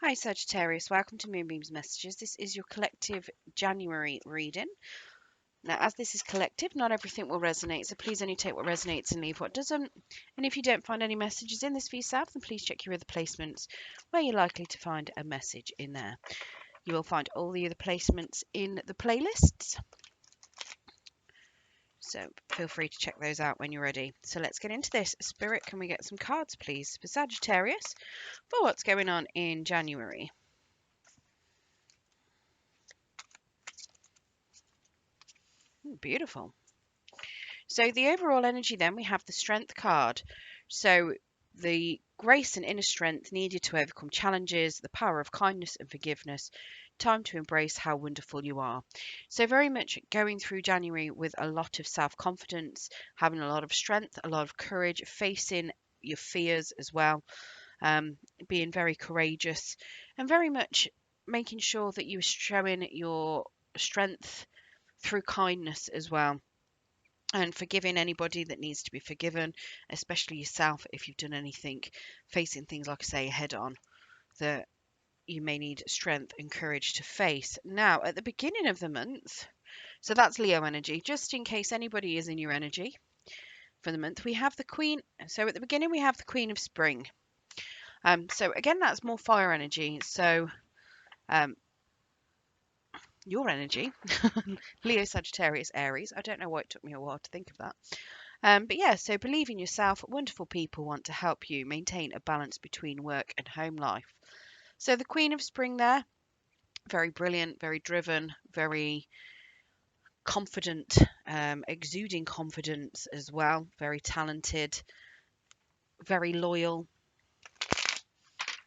Hi Sagittarius, welcome to Moonbeam's Messages. This is your collective January reading. Now, as this is collective, not everything will resonate, so please only take what resonates and leave what doesn't. And if you don't find any messages in this for yourself, then please check your other placements where you're likely to find a message in there. You will find all the other placements in the playlists, so feel free to check those out when you're ready. So let's get into this. Spirit, can we get some cards, please, for Sagittarius for what's going on in January? Ooh, beautiful. So the overall energy, then we have the strength card. So the grace and inner strength needed to overcome challenges, the power of kindness and forgiveness, time to embrace how wonderful you are. So very much going through January with a lot of self-confidence, having a lot of strength, a lot of courage, facing your fears as well, being very courageous and very much making sure that you're showing your strength through kindness as well, and forgiving anybody that needs to be forgiven, especially yourself if you've done anything, facing things, like I say, head on, that you may need strength and courage to face. Now, at the beginning of the month, so that's Leo energy, just in case anybody is in your energy for the month, we have the Queen. So at the beginning, we have the Queen of Spring. So again, that's more fire energy. So um, your energy, Leo, Sagittarius, Aries. I don't know why it took me a while to think of that. But yeah, so believe in yourself. Wonderful people want to help you maintain a balance between work and home life. So the Queen of Spring there, very brilliant, very driven, very confident, exuding confidence as well, very talented, very loyal,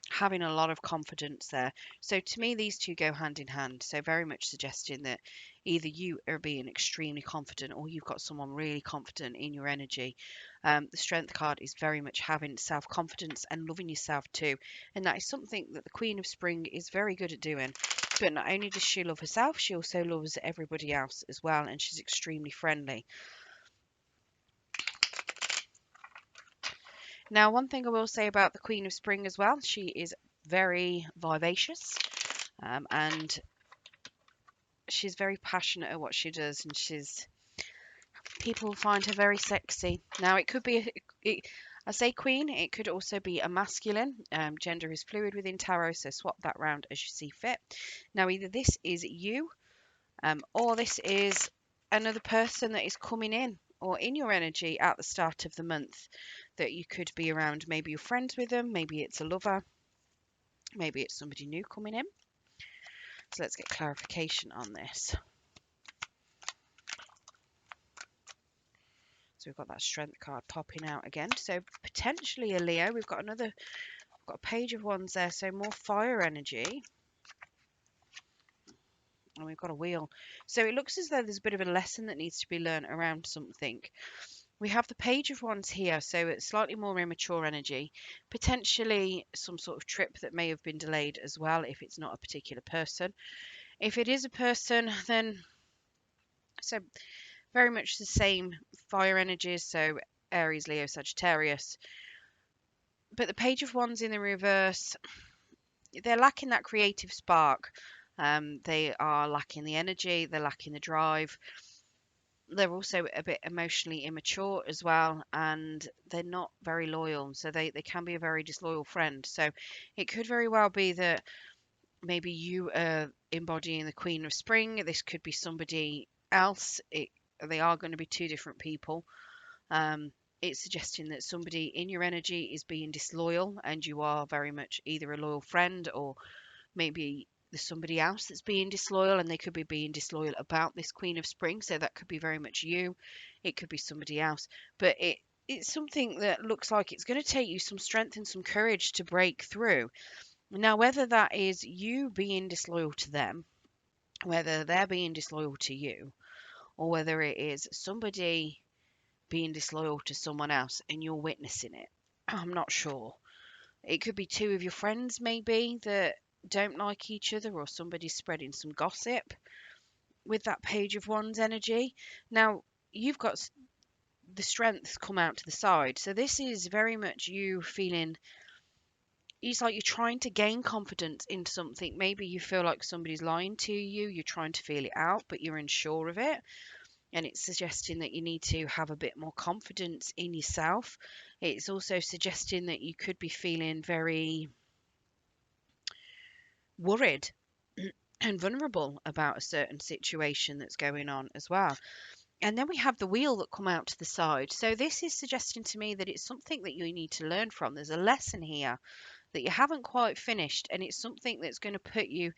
having a lot of confidence there. So to me, these two go hand in hand. So very much suggesting that either you are being extremely confident or you've got someone really confident in your energy. The strength card is very much having self-confidence and loving yourself too. And that is something that the Queen of Spring is very good at doing. But not only does she love herself, she also loves everybody else as well. And she's extremely friendly. Now, one thing I will say about the Queen of Spring as well, she is very vivacious. And she's very passionate at what she does, and people find her very sexy. Now, it could be I say queen, it could also be a masculine. Gender is fluid within tarot, so swap that round as you see fit. Now, either this is you, or this is another person that is coming in or in your energy at the start of the month that you could be around. Maybe you're friends with them, maybe it's a lover, maybe it's somebody new coming in. So let's get clarification on this. So we've got that strength card popping out again. So potentially a Leo. We've got a page of wands there. So more fire energy. And we've got a wheel. So it looks as though there's a bit of a lesson that needs to be learned around something. We have the page of wands here. So it's slightly more immature energy. Potentially some sort of trip that may have been delayed as well if it's not a particular person. If it is a person, then so very much the same fire energies. So Aries, Leo, Sagittarius. But the page of wands in the reverse, they're lacking that creative spark. They are lacking the energy, they're lacking the drive. They're also a bit emotionally immature as well, and they're not very loyal. So they can be a very disloyal friend. So it could very well be that maybe you are embodying the Queen of Spring. This could be somebody else. They are going to be two different people. It's suggesting that somebody in your energy is being disloyal and you are very much either a loyal friend, or maybe there's somebody else that's being disloyal and they could be being disloyal about this Queen of Spring. So that could be very much you. It could be somebody else. But it's something that looks like it's going to take you some strength and some courage to break through. Now, whether that is you being disloyal to them, whether they're being disloyal to you, or whether it is somebody being disloyal to someone else and you're witnessing it. I'm not sure. It could be two of your friends maybe that don't like each other, or somebody spreading some gossip with that page of wands energy. Now, you've got the strength come out to the side. So this is very much you feeling it's like you're trying to gain confidence into something. Maybe you feel like somebody's lying to you, you're trying to feel it out, but you're unsure of it. And it's suggesting that you need to have a bit more confidence in yourself. It's also suggesting that you could be feeling very worried and vulnerable about a certain situation that's going on as well. And then we have the wheel that come out to the side. So this is suggesting to me that it's something that you need to learn from. There's a lesson here that you haven't quite finished, and it's something that's going to put you,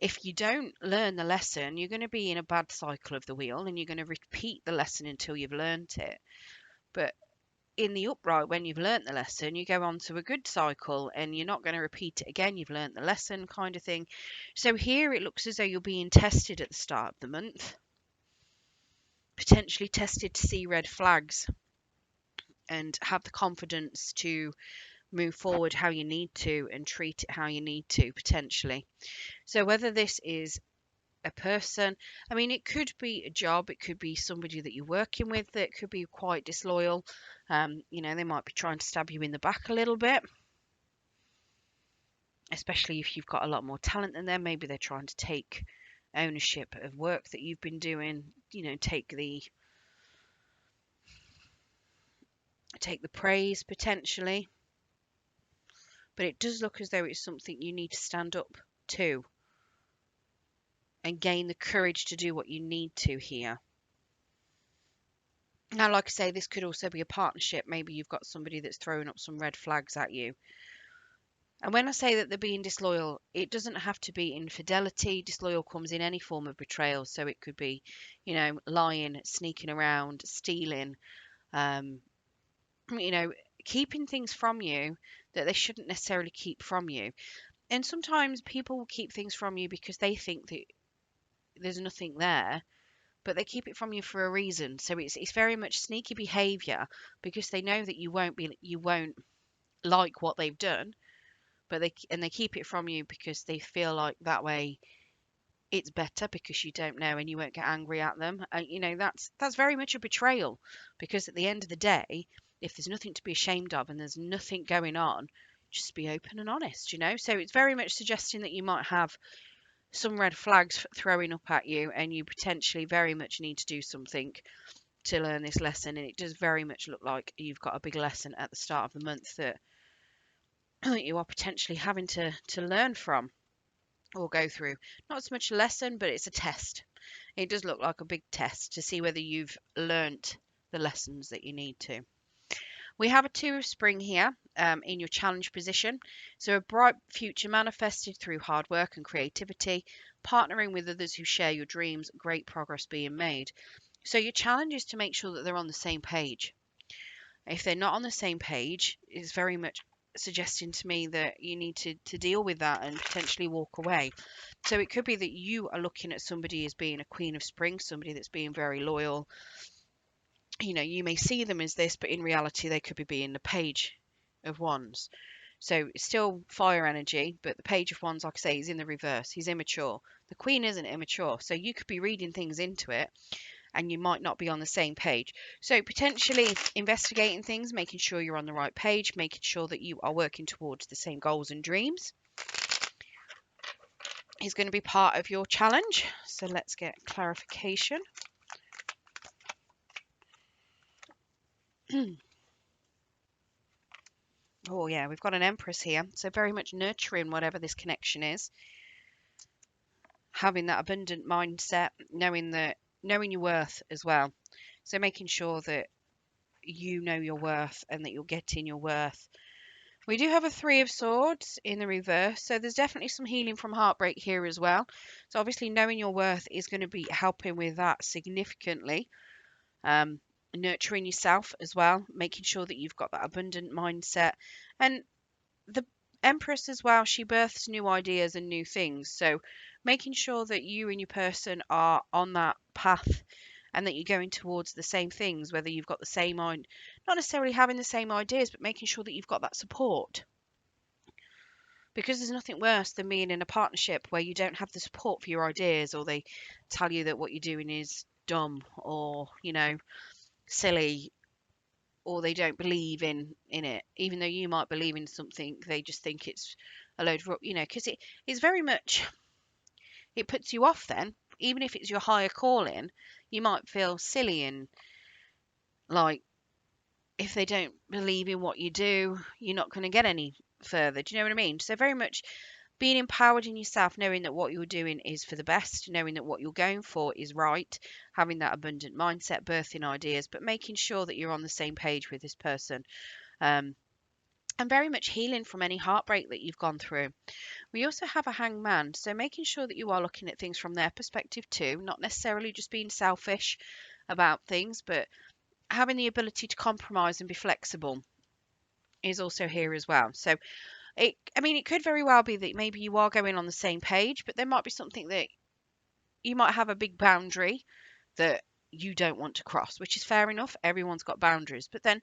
if you don't learn the lesson, you're going to be in a bad cycle of the wheel, and you're going to repeat the lesson until you've learnt it. But in the upright, when you've learnt the lesson, you go on to a good cycle, and you're not going to repeat it again. You've learnt the lesson, kind of thing. So here it looks as though you're being tested at the start of the month, potentially tested to see red flags and have the confidence to move forward how you need to and treat it how you need to, potentially. So whether this is a person, I mean, it could be a job, it could be somebody that you're working with that could be quite disloyal. They might be trying to stab you in the back a little bit, especially if you've got a lot more talent than them. Maybe they're trying to take ownership of work that you've been doing, take the praise potentially. But it does look as though it's something you need to stand up to and gain the courage to do what you need to here. Now, like I say, this could also be a partnership. Maybe you've got somebody that's throwing up some red flags at you. And when I say that they're being disloyal, it doesn't have to be infidelity. Disloyal comes in any form of betrayal. So it could be, lying, sneaking around, stealing, um, you know, keeping things from you that they shouldn't necessarily keep from you. And sometimes people will keep things from you because they think that there's nothing there, but they keep it from you for a reason. So it's very much sneaky behavior because they know that you won't like what they've done, but they keep it from you because they feel like that way it's better because you don't know and you won't get angry at them. That's very much a betrayal, because at the end of the day, if there's nothing to be ashamed of and there's nothing going on, just be open and honest. So it's very much suggesting that you might have some red flags throwing up at you, and you potentially very much need to do something to learn this lesson. And it does very much look like you've got a big lesson at the start of the month that you are potentially having to learn from or go through. Not so much a lesson, but it's a test. It does look like a big test to see whether you've learnt the lessons that you need to. We have a Two of Spring here in your challenge position. So a bright future manifested through hard work and creativity, partnering with others who share your dreams, great progress being made. So your challenge is to make sure that they're on the same page. If they're not on the same page, it's very much suggesting to me that you need to deal with that and potentially walk away. So it could be that you are looking at somebody as being a Queen of Spring, somebody that's being very loyal. You may see them as this, but in reality, they could be being the Page of Wands. So it's still fire energy, but the Page of Wands, like I say, is in the reverse. He's immature. The Queen isn't immature. So you could be reading things into it and you might not be on the same page. So potentially investigating things, making sure you're on the right page, making sure that you are working towards the same goals and dreams is going to be part of your challenge. So let's get clarification. Oh yeah, we've got an Empress here. So very much nurturing whatever this connection is. Having that abundant mindset, knowing your worth as well. So making sure that you know your worth and that you're getting your worth. We do have a Three of Swords in the reverse, so there's definitely some healing from heartbreak here as well. So obviously knowing your worth is going to be helping with that significantly. Nurturing yourself as well, making sure that you've got that abundant mindset. And the Empress as well, she births new ideas and new things. So making sure that you and your person are on that path and that you're going towards the same things, whether you've got the same mind, not necessarily having the same ideas, but making sure that you've got that support. Because there's nothing worse than being in a partnership where you don't have the support for your ideas, or they tell you that what you're doing is dumb or, silly. or they don't believe in it, even though you might believe in something. They just think it's a load of, because it's very much, it puts you off then. Even if it's your higher calling, you might feel silly, and like, if they don't believe in what you do, you're not going to get any further. Do you know what I mean? So very much being empowered in yourself, knowing that what you're doing is for the best, knowing that what you're going for is right, having that abundant mindset, birthing ideas, but making sure that you're on the same page with this person. Um, and very much healing from any heartbreak that you've gone through. We also have a hangman, so making sure that you are looking at things from their perspective too, not necessarily just being selfish about things, but having the ability to compromise and be flexible is also here as well. So it could very well be that maybe you are going on the same page, but there might be something that you might have a big boundary that you don't want to cross, which is fair enough. Everyone's got boundaries, but then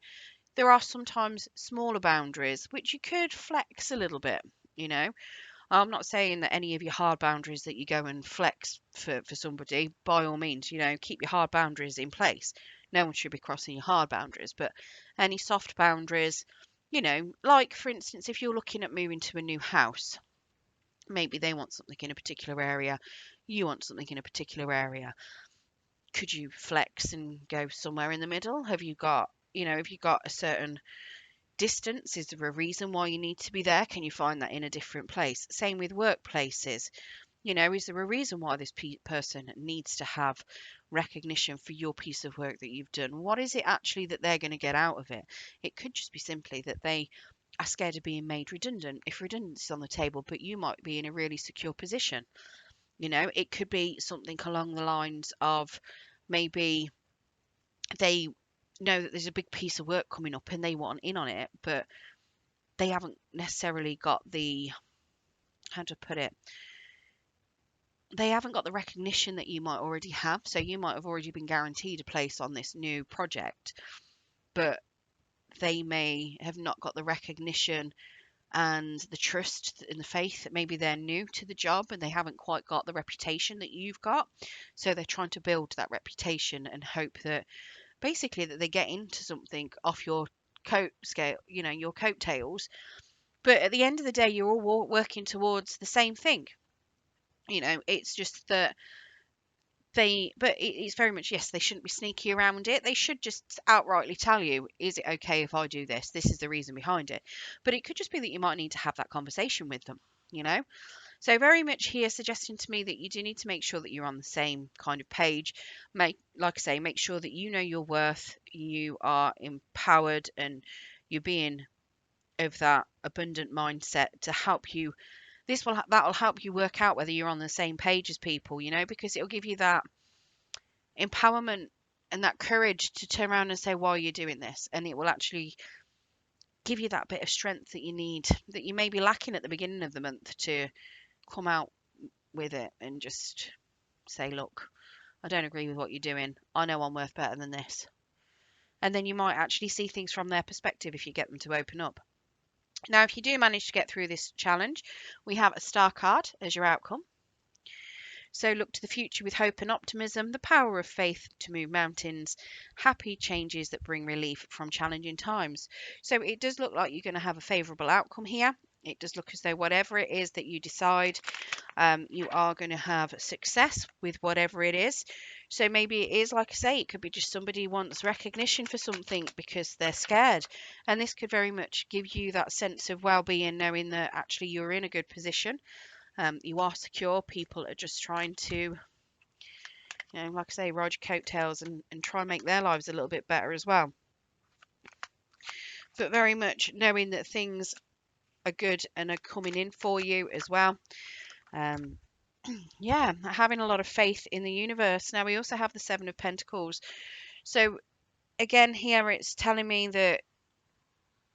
there are sometimes smaller boundaries which you could flex a little bit. You know, I'm not saying that any of your hard boundaries that you go and flex for somebody, by all means, keep your hard boundaries in place. No one should be crossing your hard boundaries, but any soft boundaries, like for instance, if you're looking at moving to a new house, maybe they want something in a particular area, you want something in a particular area. Could you flex and go somewhere in the middle? Have you got a certain distance? Is there a reason why you need to be there? Can you find that in a different place? Same with workplaces. Is there a reason why this person needs to have recognition for your piece of work that you've done? What is it actually that they're going to get out of it? It could just be simply that they are scared of being made redundant. If redundancy is on the table, but you might be in a really secure position. It could be something along the lines of maybe they know that there's a big piece of work coming up and they want in on it, but they haven't necessarily got the, how to put it, they haven't got the recognition that you might already have. So you might have already been guaranteed a place on this new project, but they may have not got the recognition and the trust and the faith that maybe they're new to the job and they haven't quite got the reputation that you've got. So they're trying to build that reputation and hope that basically that they get into something off your coat scale, your coattails. But at the end of the day, you're all working towards the same thing. It's just that it's very much, yes, they shouldn't be sneaky around it. They should just outrightly tell you, is it okay if I do this? This is the reason behind it. But it could just be that you might need to have that conversation with them, you know? So very much here suggesting to me that you do need to make sure that you're on the same kind of page. Like I say, make sure that you know your worth, you are empowered, and you're being of that abundant mindset to help you. That'll help you work out whether you're on the same page as people, because it'll give you that empowerment and that courage to turn around and say, why are you doing this? And it will actually give you that bit of strength that you need, that you may be lacking at the beginning of the month, to come out with it and just say, look, I don't agree with what you're doing. I know I'm worth better than this. And then you might actually see things from their perspective if you get them to open up. Now, if you do manage to get through this challenge, we have a star card as your outcome. So look to the future with hope and optimism, the power of faith to move mountains, happy changes that bring relief from challenging times. So it does look like you're going to have a favourable outcome here. It does look as though whatever it is that you decide, you are going to have success with whatever it is. So maybe it is, like I say, it could be just somebody wants recognition for something because they're scared. And this could very much give you that sense of well-being, knowing that actually you're in a good position. You are secure. People are just trying to, like I say, ride your coattails and try and make their lives a little bit better as well. But very much knowing that things are good and are coming in for you as well. Yeah, having a lot of faith in the universe. Now we also have the Seven of Pentacles. So again, here it's telling me that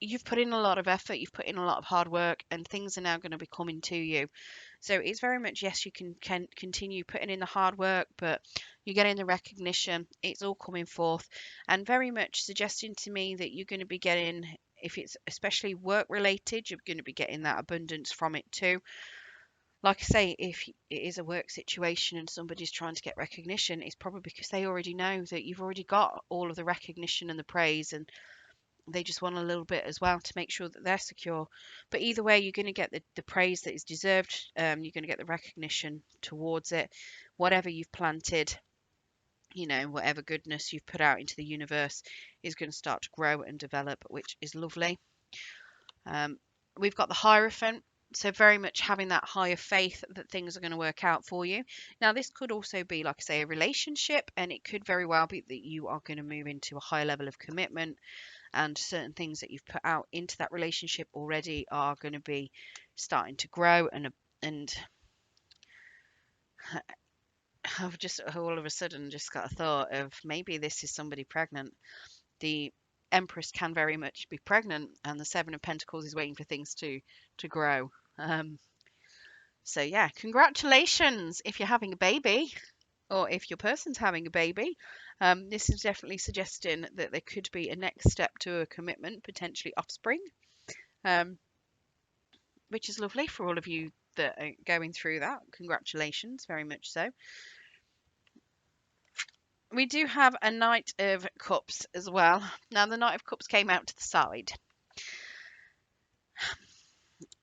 you've put in a lot of effort, you've put in a lot of hard work, and things are now going to be coming to you. So it's very much, yes, you can continue putting in the hard work, but you're getting the recognition. It's all coming forth, and very much suggesting to me that you're going to be getting, if it's especially work related, you're going to be getting that abundance from it too. Like I say, if it is a work situation and somebody's trying to get recognition, it's probably because they already know that you've already got all of the recognition and the praise, and They just want a little bit as well to make sure that they're secure. But either way, you're going to get the praise that is deserved. You're going to get the recognition towards it. Whatever you've planted, you know, whatever goodness you've put out into the universe is going to start to grow and develop, which is lovely. We've got the Hierophant. So very much having that higher faith that things are going to work out for you. Now, this could also be, like I say, a relationship, and it could very well be that you are going to move into a higher level of commitment, and certain things that you've put out into that relationship already are going to be starting to grow. And I've just all of a sudden just got a thought of maybe this is somebody pregnant. The Empress can very much be pregnant, and the Seven of Pentacles is waiting for things to grow. So yeah, congratulations if you're having a baby, or if your person's having a baby. This is definitely suggesting that there could be a next step to a commitment, potentially offspring, which is lovely for all of you that are going through that. Congratulations, very much so. We do have a Knight of Cups as well. Now, the Knight of Cups came out to the side.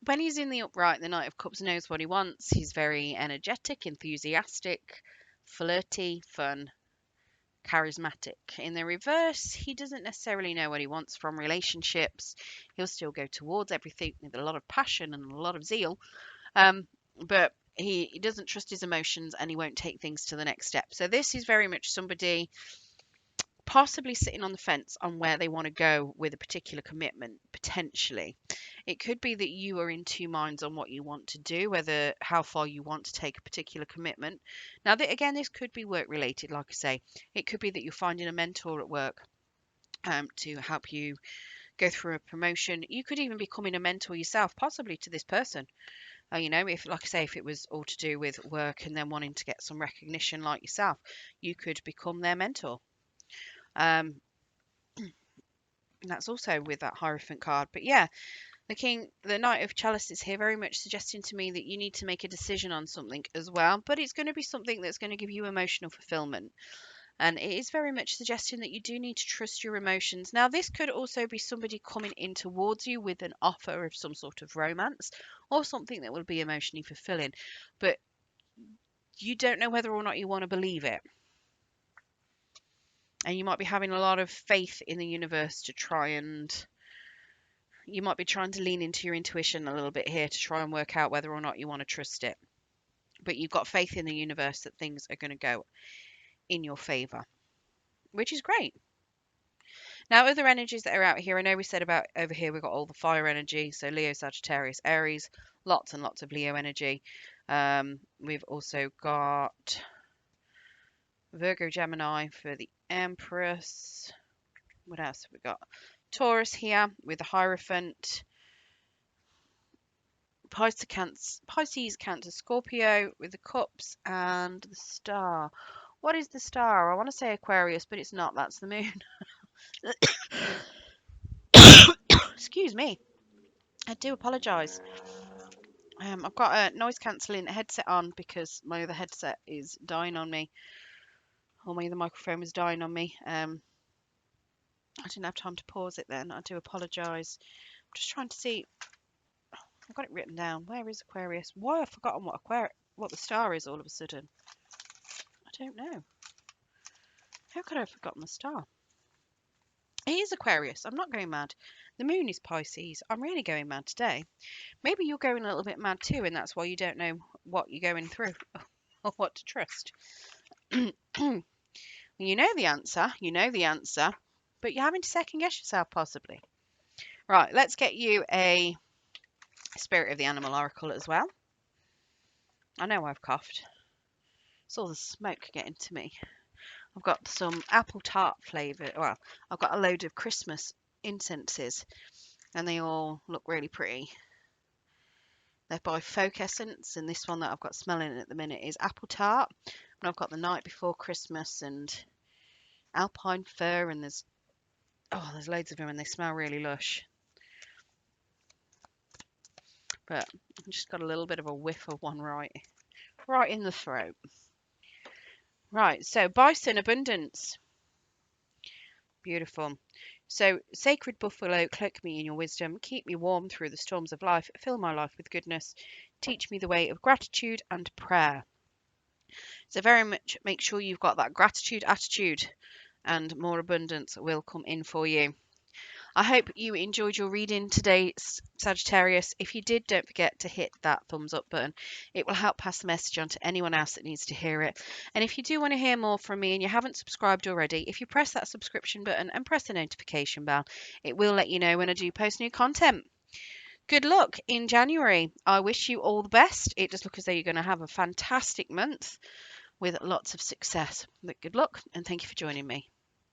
When he's in the upright, the Knight of Cups knows what he wants. He's very energetic, enthusiastic, flirty, fun, charismatic. In the reverse, he doesn't necessarily know what he wants from relationships. He'll still go towards everything with a lot of passion and a lot of zeal, but he doesn't trust his emotions, and he won't take things to the next step. So this is very much somebody possibly sitting on the fence on where they want to go with a particular commitment, potentially. It could be that you are in two minds on what you want to do, whether how far you want to take a particular commitment. Now, again, this could be work related, like I say. It could be that you're finding a mentor at work to help you go through a promotion. You could even be becoming a mentor yourself, possibly to this person. You know, if, like I say, if it was all to do with work and then wanting to get some recognition like yourself, you could become their mentor. And that's also with that Hierophant card. But yeah, the Knight of Chalices here, very much suggesting to me that you need to make a decision on something as well. But it's going to be something that's going to give you emotional fulfillment. And it is very much suggesting that you do need to trust your emotions. Now, this could also be somebody coming in towards you with an offer of some sort of romance or something that will be emotionally fulfilling. But you don't know whether or not you want to believe it. And you might be having a lot of faith in the universe to try and... You might be trying to lean into your intuition a little bit here to try and work out whether or not you want to trust it. But you've got faith in the universe that things are going to go in your favour, which is great. Now, other energies that are out here, I know we said about over here we've got all the fire energy, so Leo, Sagittarius, Aries, lots and lots of Leo energy. We've also got Virgo, Gemini for the Empress. What else have we got? Taurus here with the Hierophant. Pisces, Cancer, Scorpio with the Cups and the Star. What is the Star? I want to say Aquarius, but it's not. That's the moon. Excuse me. I do apologise. I've got a noise cancelling headset on because my other headset is dying on me. Or my other microphone was dying on me. I didn't have time to pause it then. I do apologise. I'm just trying to see. I've got it written down. Where is Aquarius? Why have I forgotten what the Star is all of a sudden? I don't know. How could I have forgotten the Star? It is Aquarius. I'm not going mad. The moon is Pisces. I'm really going mad today. Maybe you're going a little bit mad too, and that's why you don't know what you're going through or what to trust. You know the answer, but you're having to second guess yourself possibly. Right, let's get you a Spirit of the Animal Oracle as well. I know I've coughed. It's all the smoke getting to me. I've got some apple tart flavour. Well, I've got a load of Christmas incenses, and they all look really pretty. They're by Folk Essence, and this one that I've got smelling at the minute is apple tart. And I've got the Night Before Christmas and Alpine Fir, and there's loads of them, and they smell really lush. But I've just got a little bit of a whiff of one right in the throat. Right, so Bison Abundance. Beautiful. So, sacred buffalo, cloak me in your wisdom, keep me warm through the storms of life, fill my life with goodness, teach me the way of gratitude and prayer. So, very much make sure you've got that gratitude attitude, and more abundance will come in for you. I hope you enjoyed your reading today, Sagittarius. If you did, don't forget to hit that thumbs up button. It will help pass the message on to anyone else that needs to hear it. And if you do want to hear more from me and you haven't subscribed already, if you press that subscription button and press the notification bell, it will let you know when I do post new content. Good luck in January. I wish you all the best. It does look as though you're going to have a fantastic month with lots of success. But good luck and thank you for joining me.